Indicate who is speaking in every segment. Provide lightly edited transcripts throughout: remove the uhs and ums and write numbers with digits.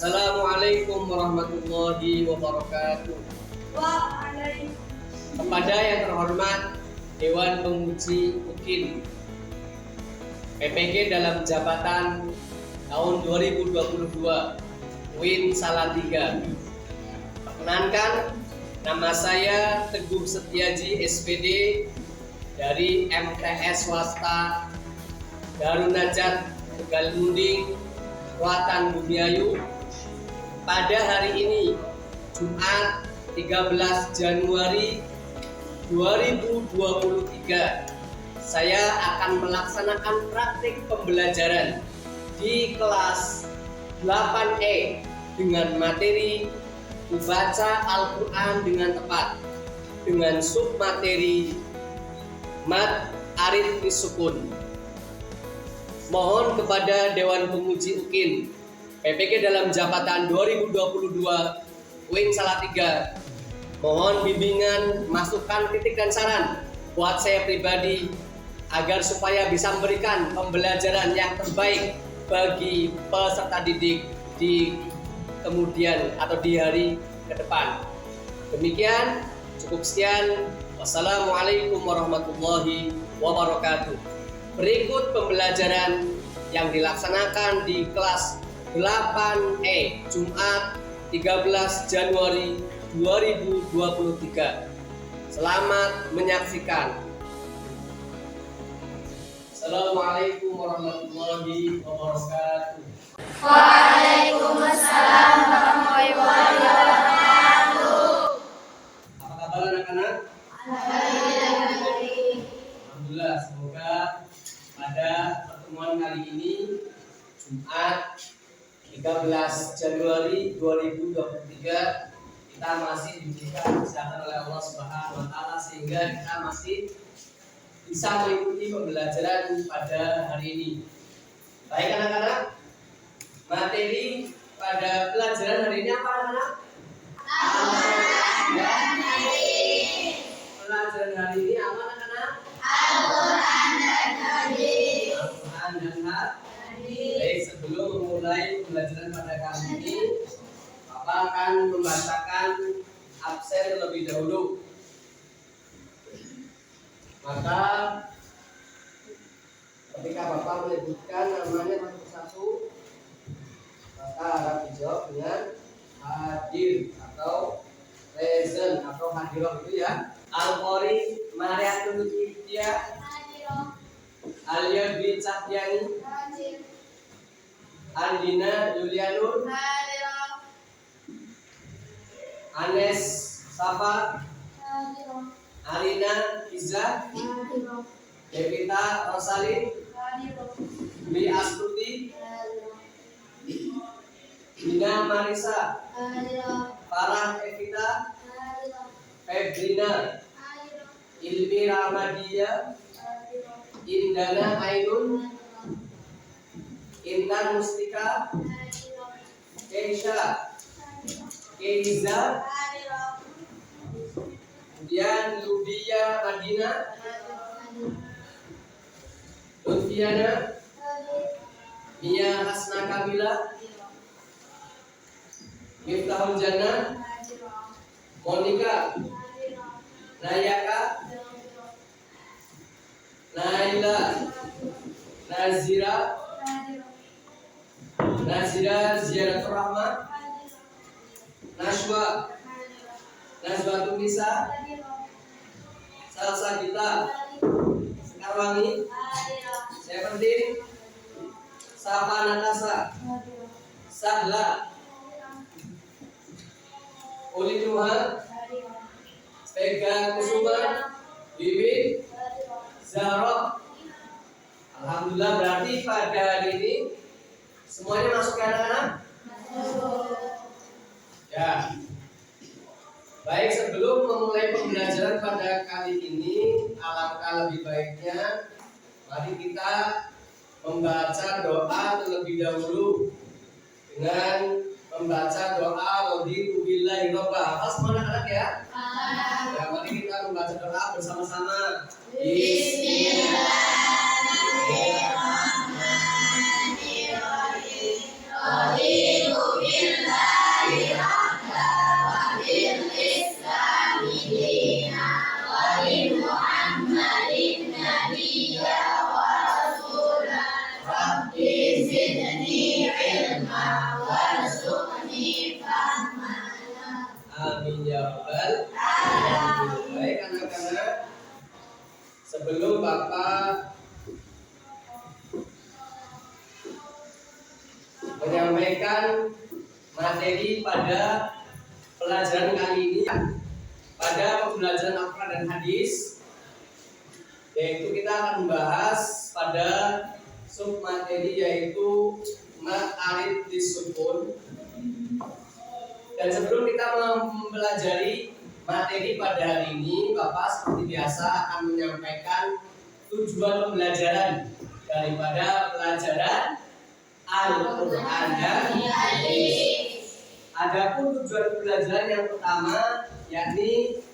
Speaker 1: Assalamualaikum warahmatullahi wabarakatuh.
Speaker 2: Waalaikumsalam.
Speaker 1: Kepada yang terhormat Dewan Penguji UKIN PPG dalam jabatan tahun 2022 UIN Salatiga. Perkenankan, nama saya Teguh Setiaji SPD dari MTS Swasta Darun Najat Tegal Munding, Kuatan Bumiayu. Pada hari ini, Jumat 13 Januari 2023, saya akan melaksanakan praktik pembelajaran di kelas 8E dengan materi membaca Al-Quran dengan tepat dengan submateri Mad Arif Sukun. Mohon kepada Dewan Penguji UKIN PPG dalam jabatan 2022 UIN Salatiga, mohon bimbingan, masukan, kritik dan saran buat saya pribadi agar supaya bisa memberikan pembelajaran yang terbaik bagi peserta didik di kemudian atau di hari ke depan. Demikian, cukup sekian. Wassalamualaikum warahmatullahi wabarakatuh. Berikut pembelajaran yang dilaksanakan di kelas 8E Jumat 13 Januari 2023. Selamat menyaksikan. Assalamualaikum warahmatullahi wabarakatuh.
Speaker 2: Waalaikumsalam warahmatullahi wabarakatuh.
Speaker 1: Apa kabar anak-anak? Alhamdulillah, semoga pada pertemuan kali ini Jumat 13 Januari 2023 kita masih diberikan kesehatan oleh Allah Subhanahu wa taala sehingga kita masih bisa mengikuti pembelajaran pada hari ini. Baik anak-anak, materi pada pelajaran hari ini apa anak-anak? Pelajaran hari ini apa anak-anak?
Speaker 2: Al-Quran dan Hadis.
Speaker 1: Al-Quran dan Hadis. Baik, sebelum memulai pembelajaran pada kali ini, Bapak akan membacakan absen terlebih dahulu. Maka ketika Bapak menyebutkan namanya satu-satu, maka harap dijawab dengan hadir atau present atau hadirah itu ya. Al-Qori Mariatul Ibtiya, Alia bin Cahyani, Andina Yulianur, Anes Safa, Arina Iza, Devita Rosalin, Bi Astuti, Dina Marisa, Farah Evita, Febrina, Ilmi Ramadia, Indana Ainun, Intan Mustika, Keisha, Keiza, kemudian Ludia Madina, Lutfiana, Mia Hasna Kamila, Miftahul Jannah, Monika, Nayaka, Naila, Nazira, Ziyaratul Rahmah, Najwa, Najwatul Nisa, Salsa Gita, Sekarwangi, Seventeen, Safa Natasa, Sahla, Uli Nuha, Pega Kusuma, Bibi, Zahra. Alhamdulillah, berarti pada hari ini semuanya masuk ke anak-anak? Ya. Baik, sebelum memulai pembelajaran pada kali ini, alangkah lebih baiknya mari kita membaca doa terlebih dahulu dengan membaca doa raditu billahi robba. Apa semua anak-anak ya? Ya, mari kita membaca doa bersama-sama.
Speaker 2: Bismillahirrahmanirrahim. Raditu billahi
Speaker 1: Amin ya rabbal alamin. Baik anak-anak, sebelum Bapak menyampaikan materi pada pelajaran kali ini, pada pembelajaran Al-Quran dan Hadis, yaitu kita akan membahas pada sub materi yaitu ma'arif disukun. Dan sebelum kita mempelajari materi pada hari ini, Bapak seperti biasa akan menyampaikan tujuan pembelajaran daripada pelajaran Al-Quran dan Hadis. Adapun tujuan pembelajaran yang pertama yakni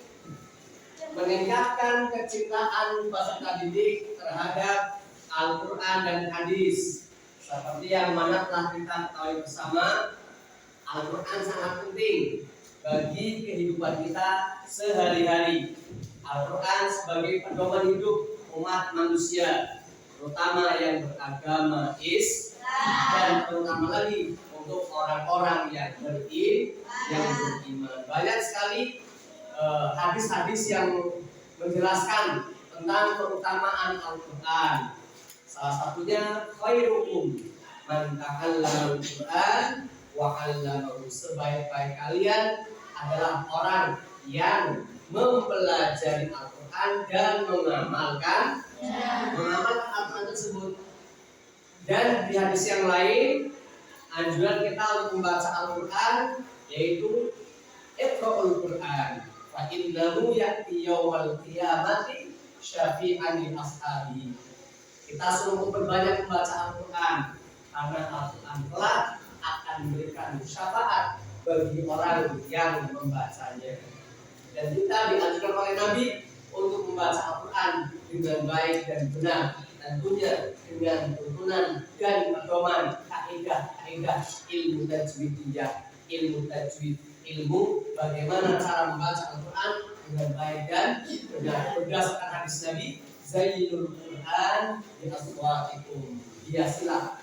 Speaker 1: meningkatkan kecintaan peserta didik terhadap Al-Quran dan Hadis. Seperti yang mana telah kita ketahui bersama, Al-Quran sangat penting bagi kehidupan kita sehari-hari. Al-Quran sebagai pedoman hidup umat manusia, terutama yang beragama Islam, dan terutama lagi untuk orang-orang yang beriman. Banyak sekali hadis-hadis yang menjelaskan tentang keutamaan Al-Quran. Salah satunya khairukum man ta'allama al-Quran wa 'allamahu. Sebaik-baik kalian adalah orang yang mempelajari Al-Quran dan mengamalkan Al-Quran tersebut. Dan di hadis yang lain, anjuran kita untuk membaca Al-Quran yaitu Iqra'ul Quran fa innahu ya'ti yaumal qiyamati syafi'an li ashabi. Kita suruh memperbanyak membaca Al-Quran karena Al-Quran kelak akan memberikan syafaat bagi orang yang membacanya. Dan kita dianjurkan oleh Nabi untuk membaca Al-Quran dengan baik dan benar, tentunya dengan tuntunan dan pedoman kaidah ilmu tajwidiyah, ilmu bagaimana cara membaca Al-Quran dengan baik dan benar. Berdasarkan hadis Nabi, Zainul Quran bi aswatikum, hiasilah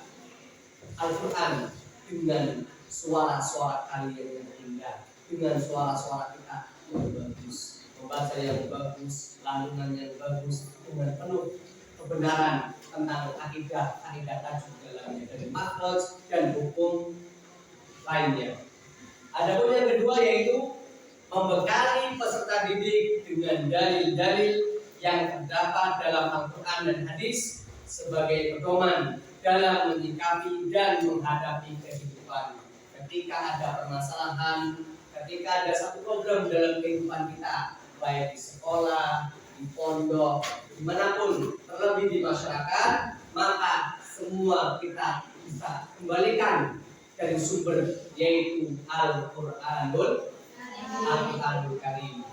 Speaker 1: Al-Quran dengan suara-suara kalian yang indah, dengan suara-suara kita yang bagus, membaca yang bagus, lantunan yang bagus, dengan penuh kebenaran tentang akidah tajwid dalamnya, dari makhraj dan hukum lainnya. Adapun yang kedua yaitu membekali peserta didik dengan dalil-dalil yang terdapat dalam Al-Quran dan Hadis sebagai pedoman dalam menyikapi dan menghadapi kehidupan. Ketika ada permasalahan, ketika ada satu program dalam kehidupan kita, baik di sekolah, di pondok, dimanapun, terlebih di masyarakat, maka semua kita bisa kembalikan dari sumber yaitu Al-Quranul Karim.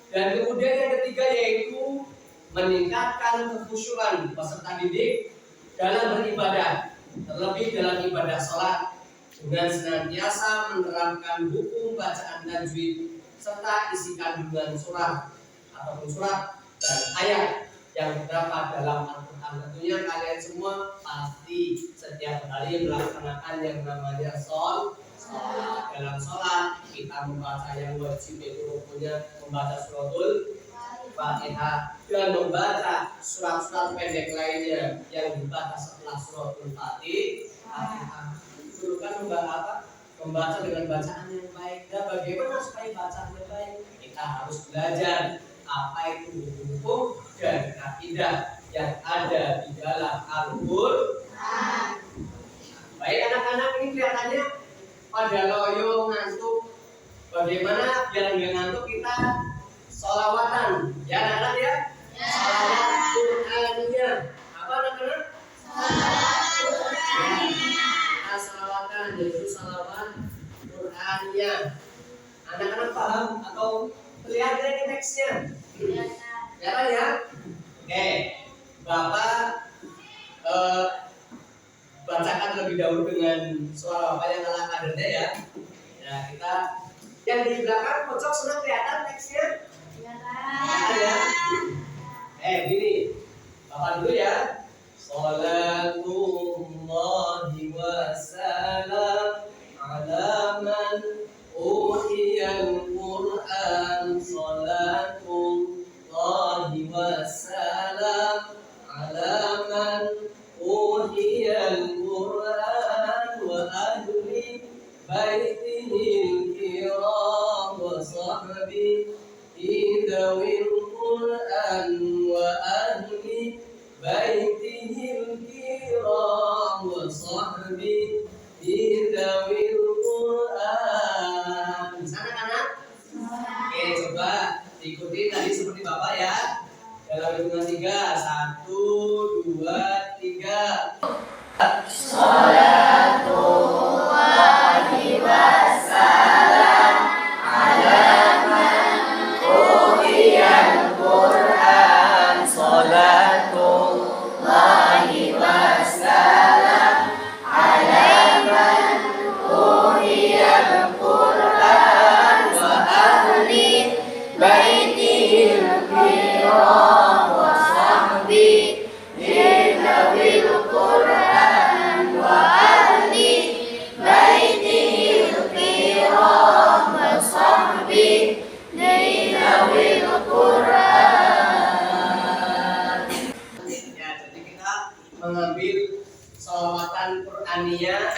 Speaker 1: Dan kemudian yang ketiga yaitu meningkatkan kekhusyuan peserta didik dalam beribadah, terlebih dalam ibadah sholat, dengan senantiasa menerapkan hukum bacaan tajwid serta isi kandungan surah ataupun surat dan ayat yang terdapat dalam Al-Quran. Tentunya kalian semua pasti setiap hari melaksanakan yang namanya sholat. Dalam sholat kita membaca yang wajib yaitu rukunnya membaca suratul Fatihah dan membaca surat-surat pendek lainnya yang dibaca setelah suratul Fatihah. Dulu kan membaca dengan bacaan yang baik. Dan bagaimana supaya bacaannya baik? Kita harus belajar apa itu hukum dan kaidah yang ada di dalam Al-Quran. Baik anak-anak, ini kelihatannya pada loyo ngantuk. Bagaimana biar nggak ngantuk kita sholawatan, ya anak-anak ya? Sholawat Qur'aniyah. Apa anak-anak? Sholawatan yaitu sholawat Qur'aniyah. Anak-anak paham atau terlihat dari teksnya? Ya kan ya? Oke, Bapak bacakan lebih dahulu dengan suara Bapak yang ala kadernya ya. Nah, kita yang di belakang pojok sudah kelihatan teksnya? Ya. Gini, Bapak dulu ya. Salatullahi wa salam ala man baitihil kiram wa sahbihi dawil Qur'an wa ahli baitihil kiram wa sahbihi dawil Qur'an. Bisa anak-anak? Oke, coba ikuti tadi seperti Bapak ya. Dalam hitungan 3, 1, 2, 3.
Speaker 2: Salatullahi wassalam ala man u'tiyal Qur'an. Salatullahi wassalam ala man u'tiyal Qur'an wa ahli baitihil kiram wa sahbihi dawil Qur'an wa ahli baitihil kiram wa sahbihi dawil Qur'an.
Speaker 1: Ya, jadi kita mengambil sholawatan Qur'aniyah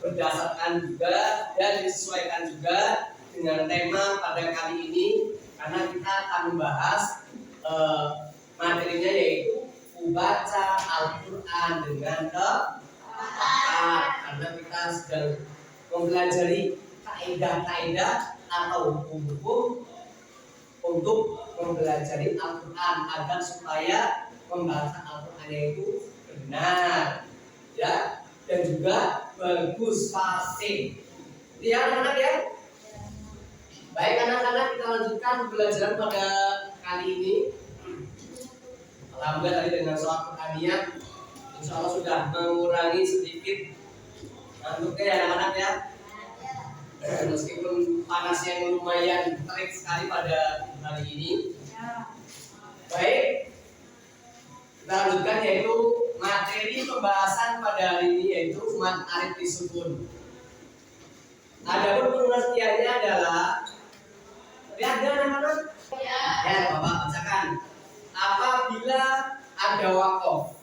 Speaker 1: berdasarkan juga dan disesuaikan juga dengan tema pada kali ini, karena kita akan membahas materinya yaitu membaca Al-Quran dengan tepat, karena kita sedang mempelajari kaidah-kaidah atau hukum-hukum untuk mempelajari Al-Quran agar supaya membaca Al-Quran itu benar, ya, dan juga bagus, fasih. Ya anak-anak ya. Baik anak-anak, kita lanjutkan pembelajaran pada kali ini. Alhamdulillah tadi dengan sholat Qur'aniyah insya Allah sudah mengurangi sedikit ngantuknya ya anak-anak ya. Meskipun panas yang lumayan terik sekali pada hari ini. Baik, kita lanjutkan yaitu materi pembahasan pada hari ini yaitu mat alif disukun. Adapun pengertiannya adalah, lihat ya anak-anak. Ya, Bapak bacakan. Apabila ada wakof,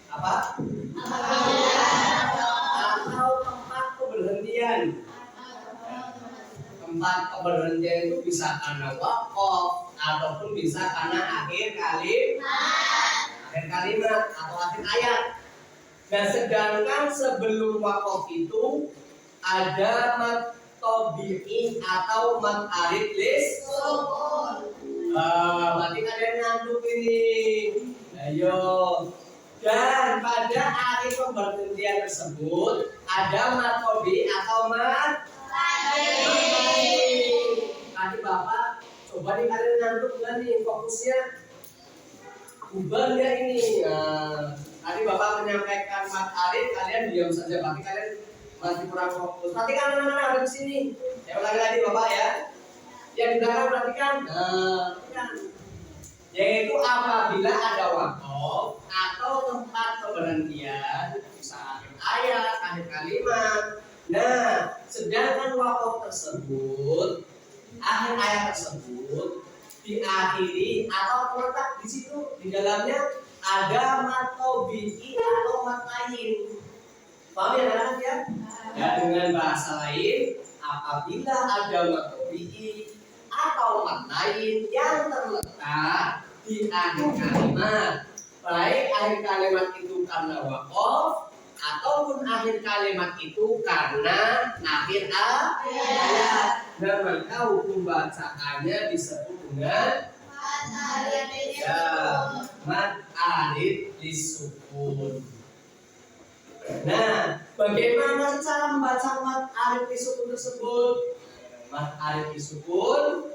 Speaker 1: apa? Atau tempat keberhentian. Tempat keberhentian itu bisa karena wakof ataupun bisa karena akhir kalimat atau akhir ayat. Dan sedangkan sebelum wakof itu ada mat tabi'i atau mat alif disukun. Berarti kalian ngantuk ini. Ayo. Dan pada akhir pemberhentian tersebut ada mat tabi'i atau mat tabi'i. Tadi Bapak coba nih kalian ngantuk nggak nih, fokusnya ubah ya ini. Tadi Bapak menyampaikan mat alif, kalian diam saja. Berarti kalian masih kurang fokus. Perhatikan anak-anak ada di sini. Ya ulangi lagi Bapak ya. Yang di belakang perhatikan. Yaitu apabila ada wakof atau tempat keberhentian, bisa akhir ayat, akhir kalimat. Nah, sedangkan wakof tersebut, akhir ayat tersebut diakhiri atau terletak di situ di dalamnya ada mat tabi'i atau mat lain. Paham ya anak-anak ya? Ya, dengan bahasa lain, apabila ada mat tabi'i atau mat lain yang terletak di akhir kalimat, baik akhir kalimat itu karena wakof ataupun akhir kalimat itu karena akhir ayat, dan maka hukum bacaannya disebut dengan mat alif disukun. Nah, bagaimana cara membaca mat alif disukun tersebut? Mat alif disukun,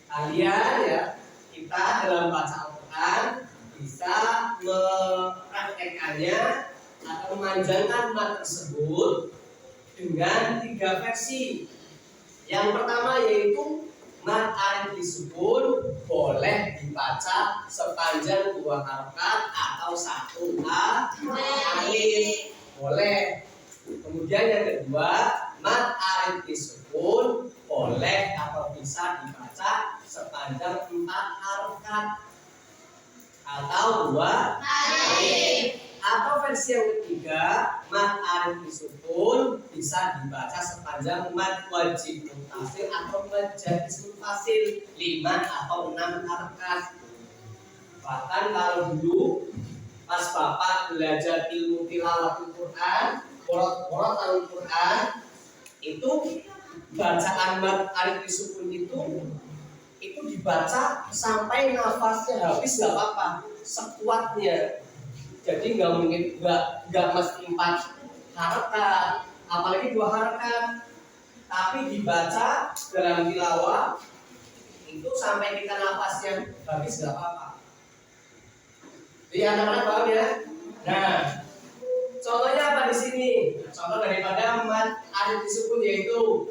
Speaker 1: kalian ya, kita dalam baca Al-Quran bisa mempraktekannya atau memanjangkan mat tersebut dengan 3 versi. Yang pertama yaitu mat alif disukun boleh dibaca sepanjang 2 harokat atau 1 alif, boleh. Kemudian yang kedua, mat alif disukun boleh atau bisa dibaca sepanjang 4 harokat atau 2 alif. Atau versi yang ketiga, mat alif disukun bisa dibaca sepanjang mad wajib munfasil atau mad jaiz munfasil 5 atau 6 harakat. Bahkan kalau dulu pas Bapak belajar ilmu tilawatul Quran, porot-porot Al-Quran, itu bacaan mad alif disukun itu dibaca sampai nafasnya habis nggak apa-apa, sekuatnya. Jadi nggak mesti 4 harakat, apalagi 2 harakat, tapi dibaca dalam tilawah itu sampai kita nafasnya habis nggak apa-apa. Jadi anak-anak paham ya? Nah, contohnya apa di sini? Contoh daripada mad alif disukun yaitu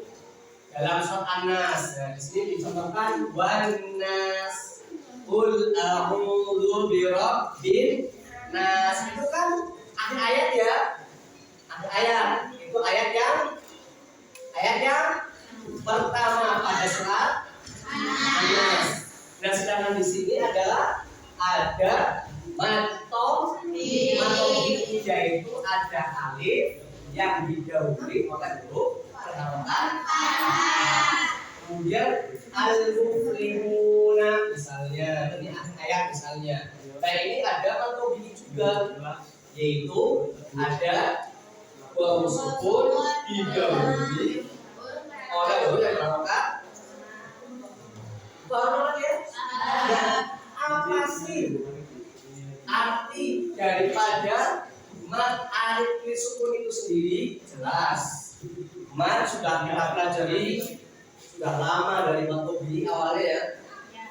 Speaker 1: dalam surat An-Nas. Nah, di sini dicontohkan wan-nas qul a'udzu birabbin nas. Itu kan akhir ayat ya. Akhir ayat. Itu ayat yang pertama pada surat An-Nas. Dan sedangkan di sini adalah ada matobi, yaitu ada alif yang didahului oleh huruf perharakan. Kemudian al-muflihuna misalnya, ini ayat misalnya. Nah ini ada matobi juga, yaitu ada wawu sukun didahului oleh huruf yang perharakan. Paham ya? Apa sih arti daripada mad alif disukun itu sendiri? Jelas, mad sudah kita pelajari sudah lama dari matobi awalnya ya.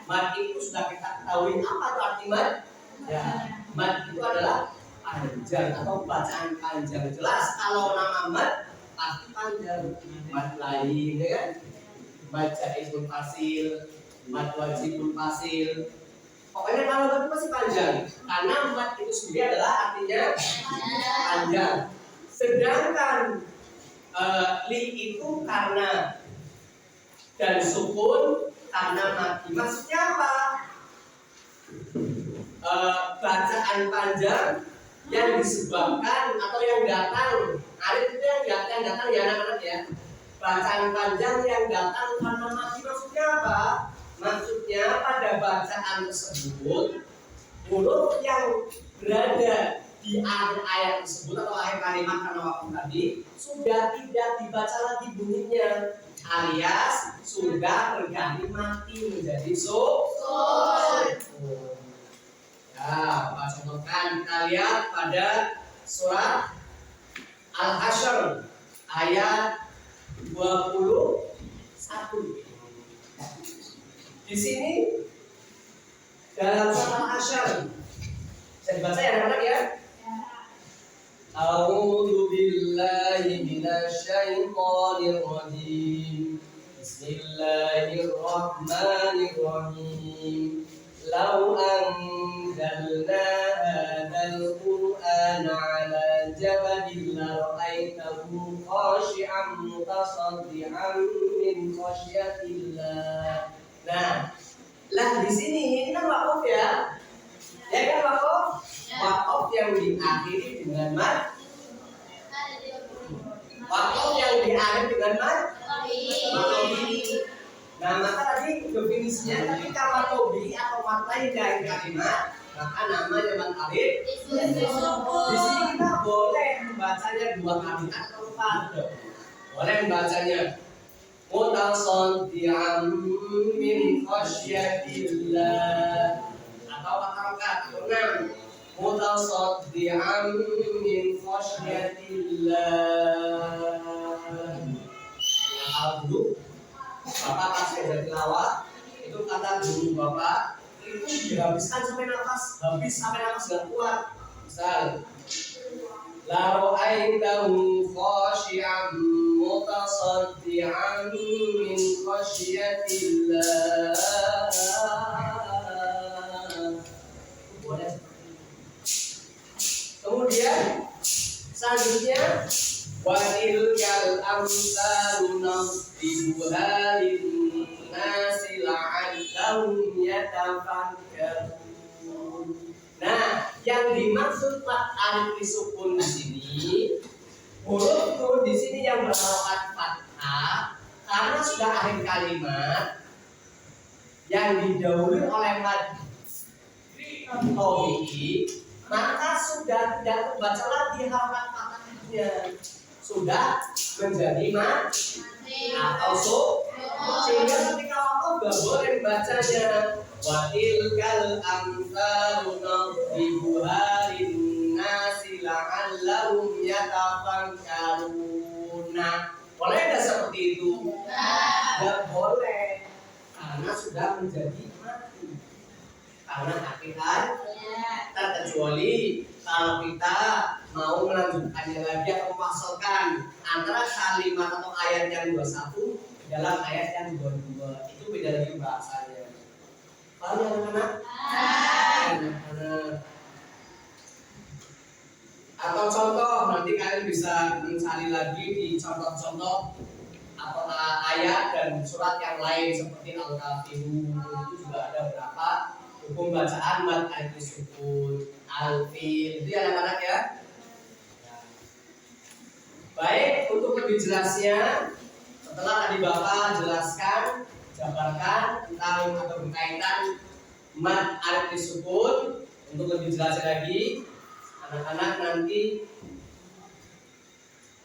Speaker 1: Mad itu sudah kita ketahui apa itu arti mad? Ya, mad itu adalah panjang atau bacaan panjang. Jelas kalau nama mad pasti panjang. Mad lain ya kan? Mad jaiz munfasil, mad wajib munfasil. Pokoknya kalau itu masih panjang, karena mad itu sendiri adalah artinya panjang. Sedangkan li itu karena dan sukun karena mati. Maksudnya apa? Bacaan panjang yang disebabkan atau yang datang, alif itu yang datang ya anak-anak ya. Bacaan panjang yang datang karena mati. Maksudnya apa? Maksudnya pada bacaan tersebut huruf yang berada di akhir ayat tersebut atau akhir kalimat karena waktu tadi sudah tidak dibaca lagi bunyinya, alias sudah berganti mati menjadi sukun. Ya, Bapak contohkan, kita lihat pada surat Al-Hasyr ayat 21. Di sini dalam surat Al-Hasyr bisa dibaca ya anak-anak ya. A'udzu billahi minasyaitonir rajim. Bismillahirrahmanirrahim. Lau anzalna hadzal qur'ana 'ala jabalin lara'aitahu khashi'an mutasaddian min khasyatillah. Nah, lah di sini ini kan wakaf ya. Ya kan wakaf? Wakaf yang diakhiri dengan mad. Wakaf yang diakhiri dengan mad. Matobi. Nah, maka tadi definisinya ketika matobi atau mad lain dari kalimat, maka namanya mad alif. Di sini kita boleh membacanya 2 kali atau 4. Boleh membacanya mutasaddian min khasyatillah atau harakat 6 mutasaddian min khasyatillah. Alhamdulillah Bapak pas belajar tilawah itu kata guru Bapak itu dihabiskan sampai nafas gak kuat. Misal la ra'aitahu khashi'an mutasaddian min khasyatillah. Kemudian selanjutnya wa tilkal amsalu nasbihuha lin-nasi la'allahum yatafakkarun. Nah, yang dimaksud mad alif disukun di sini Huruf nun di sini yang berharokat fathah karena sudah akhir kalimat yang didahului oleh mad tabi'i, maka sudah tidak terbaca lagi harokat fathahnya, sudah menjadi mad atau sehingga ketika waktu gak boleh bacanya watil kal amsalu nadribuha linnasi la'allahum yatafakkaruna. Boleh nggak seperti itu? Nggak boleh, karena sudah menjadi mati karena hakikat, terkecuali kalau kita mau melanjutkannya lagi atau memasukkan antara kalimat atau ayat yang 21 dalam ayat yang 22, itu beda lagi bahasanya. Paham ya anak-anak? Atau contoh, nanti kalian bisa mencari lagi di contoh-contoh atau ayat dan surat yang lain seperti Al-Kafirun, itu juga ada beberapa hukum bacaan mad alif sukun, al-fil, itu ya anak-anak ya. Baik, untuk lebih jelasnya setelah tadi Bapak jelaskan, jabarkan tentang atau berkaitan mad alif sukun, untuk lebih jelasnya lagi anak-anak nanti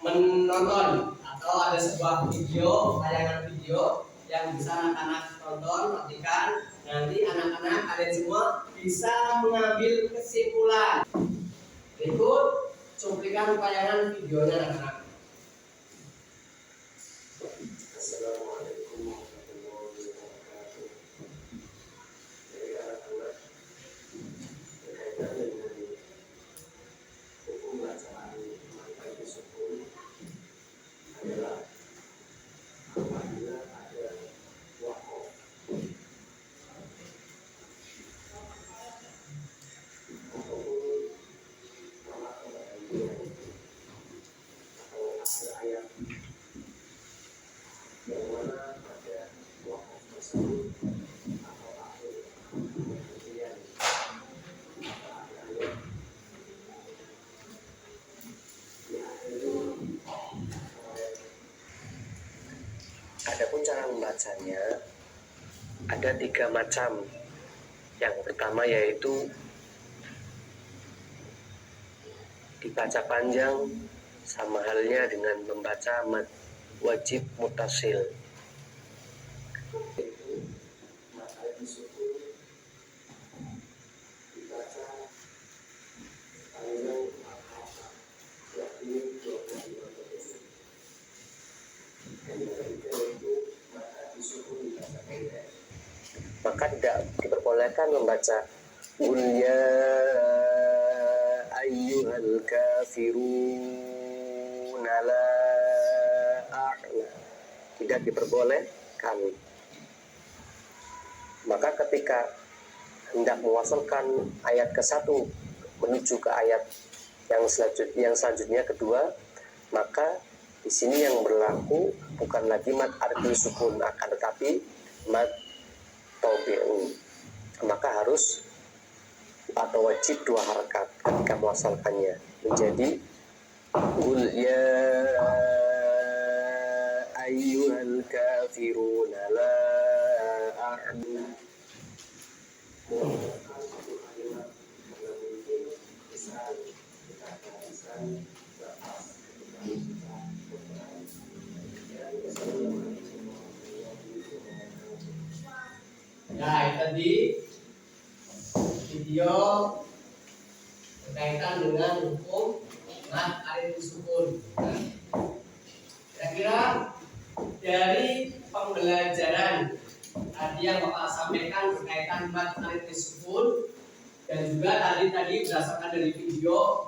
Speaker 1: menonton atau ada sebuah video, tayangan video yang bisa anak-anak tonton, perhatikan. Nanti anak-anak kalian semua bisa mengambil kesimpulan. Berikut cuplikan tayangan videonya anak-anak.
Speaker 3: Assalamualaikum warahmatullahi wabarakatuh. Jadi anak-anak berkaitan dengan hukum bacaan mad sukun adalah apabila ada waqaf ataupun tolak pembagian atau akhir ayat yang mana ada waqaf tersebut atau akhir pembagian atau akhir ayat diakhiri oleh. Adapun cara membacanya ada 3 macam. Yang pertama yaitu dibaca panjang, sama halnya dengan membaca mad wajib mutasil. Yaitu mad alif sukun dibaca panjang yakni 22 detik. Yang ketiga yaitu mad alif sukun dibaca pendek. Maka tidak diperbolehkan membaca Qul ya ayyuhal kafirun la a'la. Tidak diperbolehkan. Maka ketika hendak mewasalkan ayat ke-1 menuju ke ayat yang selanjutnya kedua, maka di sini yang berlaku bukan lagi mad alif sukun, akan tetapi mad tabi'i. Maka harus atau wajib 2 harakat ketika mewasalkannya menjadi Qul ya ayyuhal kafirun la a'budu. Satu kalimat yang mungkin bisa kita bahaskan lepas ketika kita berperang. Assalamualaikum warahmatullahi wabarakatuh.
Speaker 1: Ya, itu tadi video berkaitan dengan hukum mad alif sukun. Kira-kira dari pembelajaran tadi yang Bapak sampaikan berkaitan mad alif sukun dan juga tadi berdasarkan dari video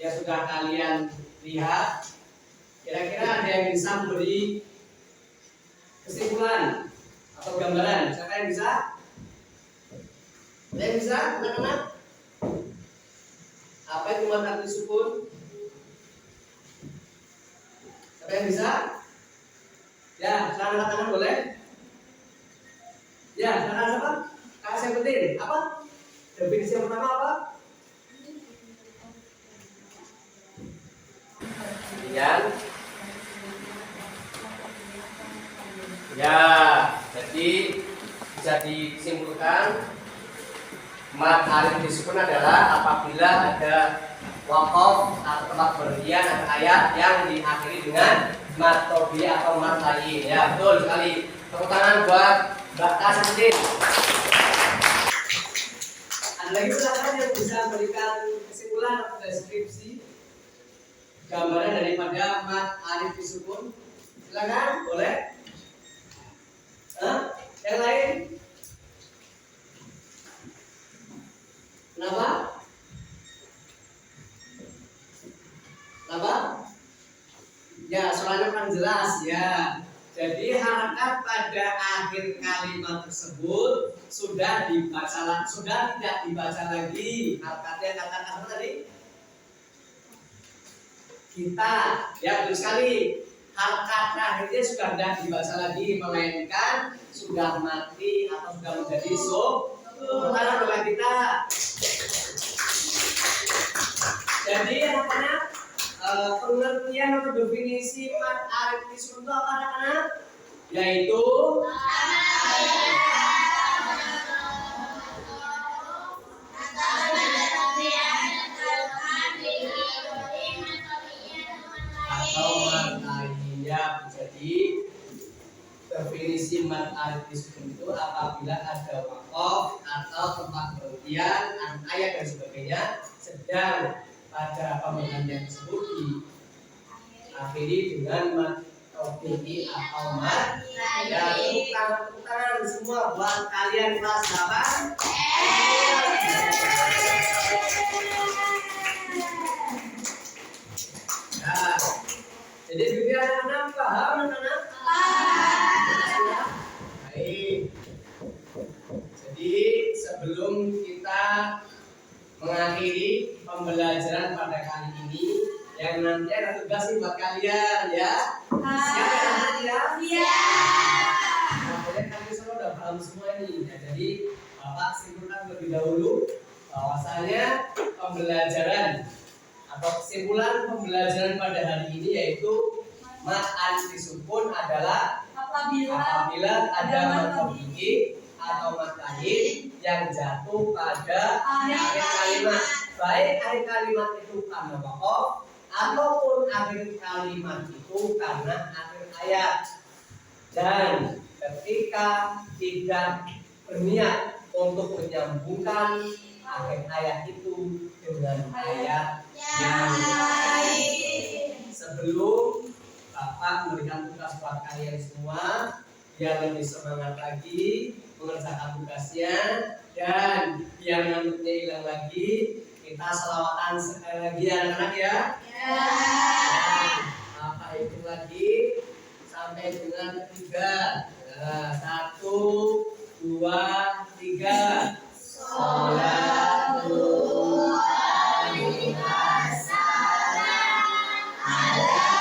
Speaker 1: yang sudah kalian lihat, kira-kira ada yang bisa memberi kesimpulan atau gambaran? Siapa yang bisa? Ada yang bisa? Anak-anak? Apa itu mad alif sukun? Siapa yang bisa? Ya, silakan angkat tangan boleh? Ya, silakan siapa? Kak Sebutin, apa? Definisi yang pertama apa? Ya, Ya, jadi bisa disimpulkan mat alif disukun adalah apabila ada waqaf atau tempat berhentian atau ayat yang diakhiri dengan mat tobi atau mat lain. Ya, betul sekali. Tepuk tangan buat Mbak Tasudin. Ada lagi silakan yang bisa memberikan kesimpulan atau deskripsi gambaran daripada mat alif disukun. Silakan, boleh. Yang lain? Kenapa? Kenapa? Ya, soalnya kurang jelas ya. Jadi harakat pada akhir kalimat tersebut sudah tidak dibaca lagi. Harakatnya kata apa tadi? Kita, ya betul sekali. Harakat terakhirnya sudah tidak dibaca lagi, melainkan sudah mati atau sudah menjadi tangan oleh kita. Jadi anak-anak, pengertian atau definisi mat alif disukun itu apa anak-anak? Yaitu atau mat lainnya. Jadi definisi mat alif disukun itu apabila ada waqaf atau tempat berhentian ayat dan sebagainya, sedang pada pemberhentian tersebut diakhiri dengan mat tobi atau mat. Ya, tepuk tangan semua buat kalian kelas 8. Ya, jadi biar anak-anak paham anak-anak. Baik. Jadi sebelum kita mengakhiri pembelajaran pada kali ini, yang nanti ada tugas nih buat kalian ya. Siapa yang nanti ya? Iya. Nah, kalian semua udah paham semua ini. Ya, jadi Bapak simpulkan terlebih dahulu bahwasanya pembelajaran atau kesimpulan pembelajaran pada hari ini yaitu mat alif disukun adalah apabila ada mat tobi atau mat lain yang jatuh pada akhir kalimat, baik akhir kalimat itu karena waqaf ataupun akhir kalimat itu karena akhir ayat. Dan ketika tidak berniat untuk menyambungkan akhir ayat itu dengan ayat yang lain, sebelum Bapak memberikan tugas buat kalian semua biar lebih semangat lagi mengerjakan tugasnya, dan biar ngantuknya hilang lagi, kita selawatan sekali lagi anak-anak ya. Apa itu lagi sampai dengan 3. Nah, 1, 2, 3. Sholatu alaihi wassalam ala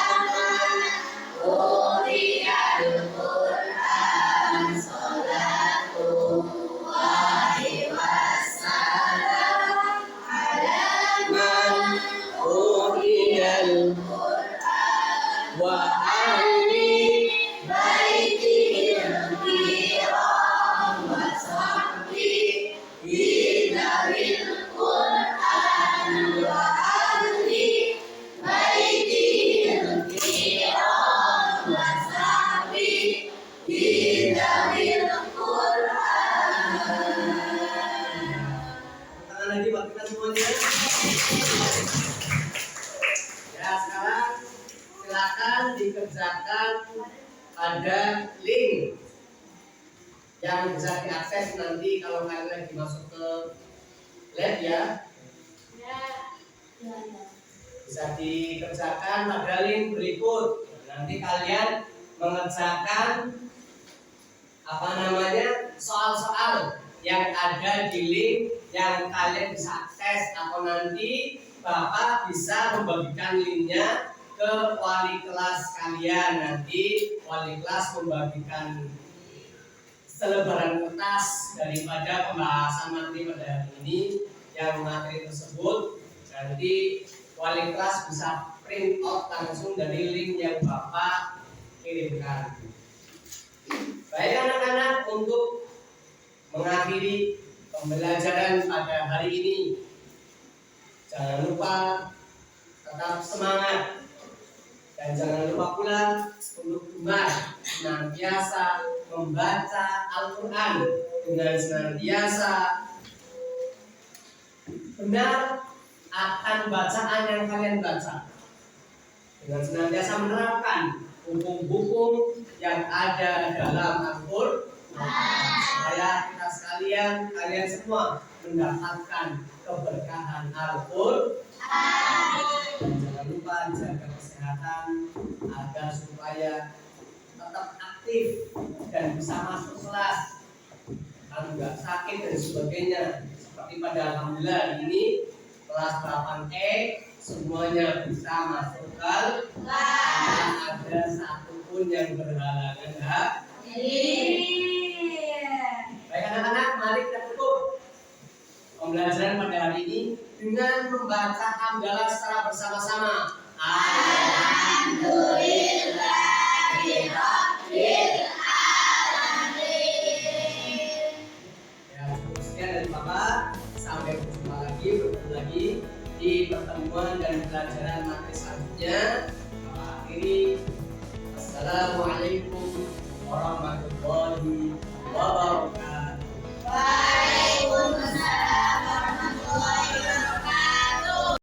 Speaker 1: wa ahli baitil kiram wa sahbi bidawil Qur'an wa ahli baitil kiram wa sahbi bidawil Qur'an. Tangan lagi buat kita semuanya. Ya, sekarang silakan dikerjakan pada link yang bisa diakses nanti kalau kalian lagi masuk ke lab ya. Bisa dikerjakan pada link berikut. Nanti kalian mengerjakan soal-soal yang ada di link yang kalian bisa akses, atau nanti Bapak bisa membagikan linknya ke wali kelas kalian. Nanti wali kelas membagikan selebaran kertas daripada pembahasan materi pada hari ini, yang materi tersebut nanti wali kelas bisa print out langsung dari link yang Bapak kirimkan. mengakhiri pembelajaran pada hari ini. Jangan lupa tetap semangat dan jangan lupa pula untuk gemar senantiasa membaca Al-Quran dengan senantiasa benar akan bacaan yang kalian baca, dengan senantiasa menerapkan hukum-hukum yang ada dalam Al-Quran, supaya kita sekalian, kalian semua mendapatkan keberkahan Al-Quran. Dan jangan lupa jaga kesehatan agar supaya tetap aktif dan bisa masuk kelas, kalau nggak sakit dan sebagainya. Seperti pada alhamdulillah ini kelas 8E semuanya bisa masuk kelas, tidak ada satupun yang berhalangan. Baik anak-anak, mari kita tutup pembelajaran pada hari ini dengan membaca hamdalah secara bersama-sama.
Speaker 2: Alhamdulillahirabbil alamin.
Speaker 1: Ya, cukup sekian dari Bapak. Sampai berjumpa lagi di pertemuan dan pelajaran materi selanjutnya. Bapak akhiri. Assalamualaikum warahmatullahi wabarakatuh.